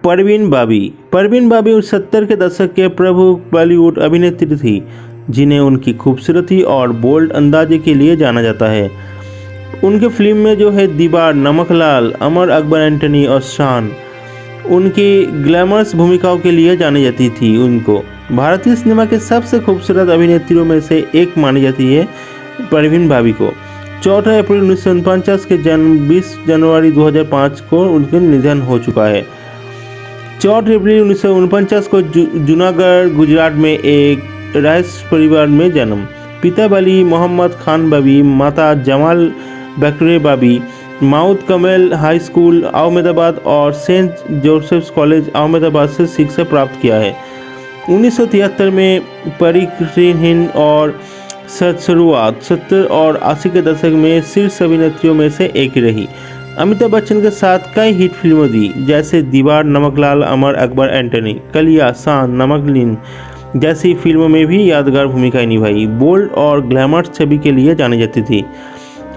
परवीन बाबी 70 के दशक के प्रमुख बॉलीवुड अभिनेत्री थी जिन्हें उनकी खूबसूरती और बोल्ड अंदाजे के लिए जाना जाता है। उनके फिल्म में जो है दीवार, नमकलाल, अमर अकबर एंटनी और शान उनकी ग्लैमरस भूमिकाओं के लिए जानी जाती थी। उनको भारतीय सिनेमा के सबसे खूबसूरत अभिनेत्रियों में से एक मानी जाती है परवीन बाबी को। 4 अप्रैल 1949 के जन्म 20 जनवरी 2005 को उनका निधन हो चुका है। 4 अप्रैल 1949 को जूनागढ़ गुजरात में एक राइस परिवार में जन्म। पिता वली मोहम्मद खान बाबी, माता जमाल बकरे बाबी, माउथ कमेल हाई स्कूल अहमदाबाद और सेंट जोसेफ्स कॉलेज अहमदाबाद से शिक्षा प्राप्त किया है। 1973 में परिक्रीहीन और शुरुआत 70 और 80 के दशक में शीर्ष अभिनेत्रियों में से एक रही। अमिताभ बच्चन के साथ कई हिट फिल्में दी जैसे दीवार, नमकलाल, अमर अकबर एंटनी, कलिया, शान, नमकीन जैसी फिल्मों में भी यादगार भूमिकाएं निभाई। बोल्ड और ग्लैमरस छवि के लिए जानी जाती थी।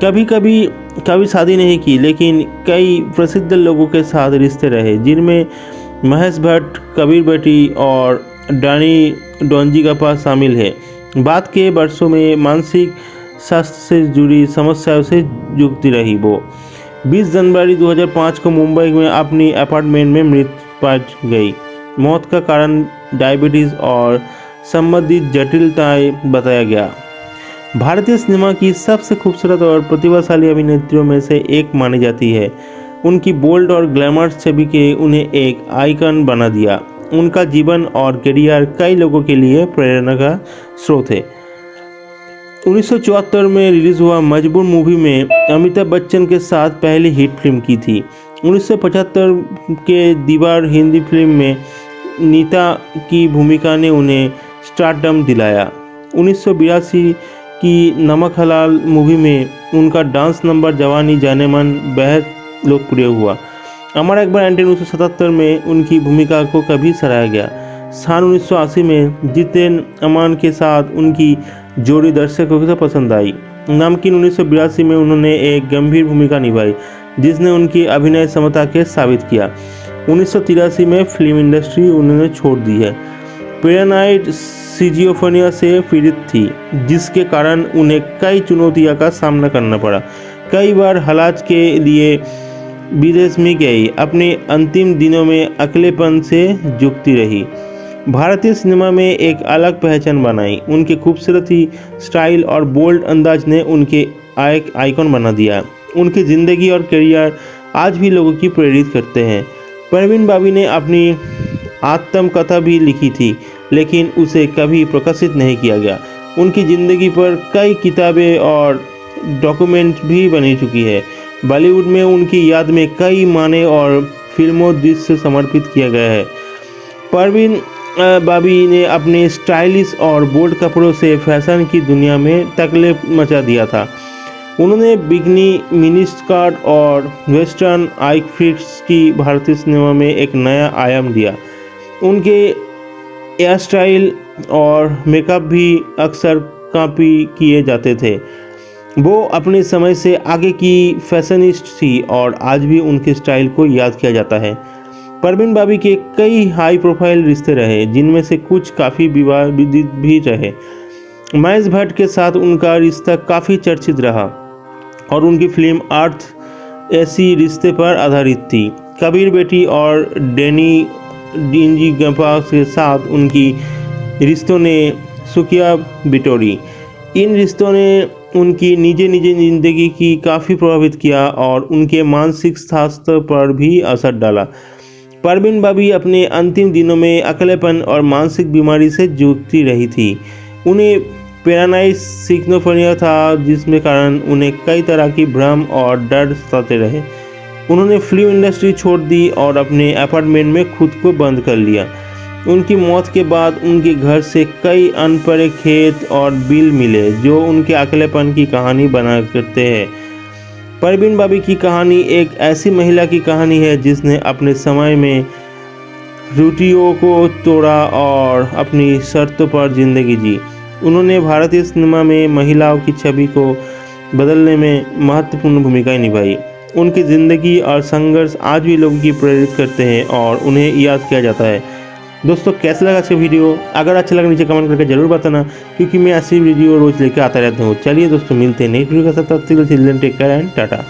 कभी शादी नहीं की, लेकिन कई प्रसिद्ध लोगों के साथ रिश्ते रहे जिनमें महेश भट्ट, कबीर बेटी और डानी डोंजिगप्पा शामिल है। बाद के वर्षों में मानसिक स्वास्थ्य से जुड़ी समस्याओं से जूझती रही। वो 20 जनवरी 2005 को मुंबई में अपनी अपार्टमेंट में मृत पाई गई। मौत का कारण डायबिटीज़ और संबंधित जटिलताएं बताया गया। भारतीय सिनेमा की सबसे खूबसूरत और प्रतिभाशाली अभिनेत्रियों में से एक मानी जाती है। उनकी बोल्ड और ग्लैमरस छवि के उन्हें एक आइकन बना दिया। उनका जीवन और करियर कई लोगों के लिए प्रेरणा का स्रोत है। 1974 में रिलीज हुआ मजबूर मूवी में अमिताभ बच्चन के साथ पहली हिट फिल्म की थी। 1975 के दीवार हिंदी फिल्म में नीता की भूमिका ने उन्हें स्टारडम दिलाया। 1982 की नमक हलाल मूवी में उनका डांस नंबर जवानी जाने मन बेहद लोकप्रिय हुआ। अमर अकबर एंटनी 1977 में उनकी भूमिका को कभी सराहा गया। सन 1980 में जितेन अमान के साथ उनकी जोड़ी दर्शकों को पसंद आई। नमकीन 1982 में उन्होंने एक गंभीर भूमिका निभाई जिसने उनकी अभिनय क्षमता के साबित किया। 1983 में फिल्म इंडस्ट्री उन्होंने छोड़ दी है। पैरानाइड सिजियोफ्रेनिया से पीड़ित थी जिसके कारण उन्हें कई चुनौतियों का सामना करना पड़ा। कई बार इलाज के लिए विदेश में गई। अपने अंतिम दिनों में अकेलेपन से जूझती रही। भारतीय सिनेमा में एक अलग पहचान बनाई। उनकी खूबसूरती, स्टाइल और बोल्ड अंदाज ने उनके एक आइकन बना दिया। उनकी ज़िंदगी और करियर आज भी लोगों की प्रेरित करते हैं। परवीन बाबी ने अपनी आत्मकथा भी लिखी थी लेकिन उसे कभी प्रकाशित नहीं किया गया। उनकी ज़िंदगी पर कई किताबें और डॉक्यूमेंट भी बनी चुकी है। बॉलीवुड में उनकी याद में कई गाने और फिल्मों दृश्य समर्पित किया गया है। परवीन बाबी ने अपने स्टाइलिश और बोल्ड कपड़ों से फैशन की दुनिया में तकलीफ मचा दिया था। उन्होंने बिकनी, मिनी स्कर्ट और वेस्टर्न आउटफिट्स की भारतीय सिनेमा में एक नया आयाम दिया। उनके हेयर स्टाइल और मेकअप भी अक्सर कॉपी किए जाते थे। वो अपने समय से आगे की फैशनिस्ट थी और आज भी उनके स्टाइल को याद किया जाता है। परवीन बाबी के कई हाई प्रोफाइल रिश्ते रहे जिनमें से कुछ काफ़ी विवादित भी रहे। महेश भट्ट के साथ उनका रिश्ता काफ़ी चर्चित रहा और उनकी फिल्म अर्थ ऐसी रिश्ते पर आधारित थी। कबीर बेटी और डैनी डोंजिगप्पा के साथ उनकी रिश्तों ने सुखिया बिटोरी। इन रिश्तों ने उनकी निजी जिंदगी की काफ़ी प्रभावित किया और उनके मानसिक स्वास्थ्य पर भी असर डाला। परवीन बाबी अपने अंतिम दिनों में अकेलेपन और मानसिक बीमारी से जूझती रही थी। उन्हें पैरानाइड सिजियोफ्रेनिया था जिसमें कारण उन्हें कई तरह की भ्रम और डर सताते रहे। उन्होंने फिल्म इंडस्ट्री छोड़ दी और अपने अपार्टमेंट में खुद को बंद कर लिया। उनकी मौत के बाद उनके घर से कई अनपढ़े खेत और बिल मिले जो उनके अकेलेपन की कहानी बना करते हैं। परवीन बाबी की कहानी एक ऐसी महिला की कहानी है जिसने अपने समय में रूढ़ियों को तोड़ा और अपनी शर्तों पर जिंदगी जी। उन्होंने भारतीय सिनेमा में महिलाओं की छवि को बदलने में महत्वपूर्ण भूमिका निभाई। उनकी ज़िंदगी और संघर्ष आज भी लोगों की प्रेरित करते हैं और उन्हें याद किया जाता है। दोस्तों कैसा लगा अच्छा वीडियो? अगर अच्छा लगा नीचे कमेंट करके जरूर बताना, क्योंकि मैं ऐसी वीडियो रोज़ लेकर आता रहता हूँ। चलिए दोस्तों मिलते हैं नेक्स्ट वीडियो के साथ, तब तक के लिए टेक केयर एंड टाटा।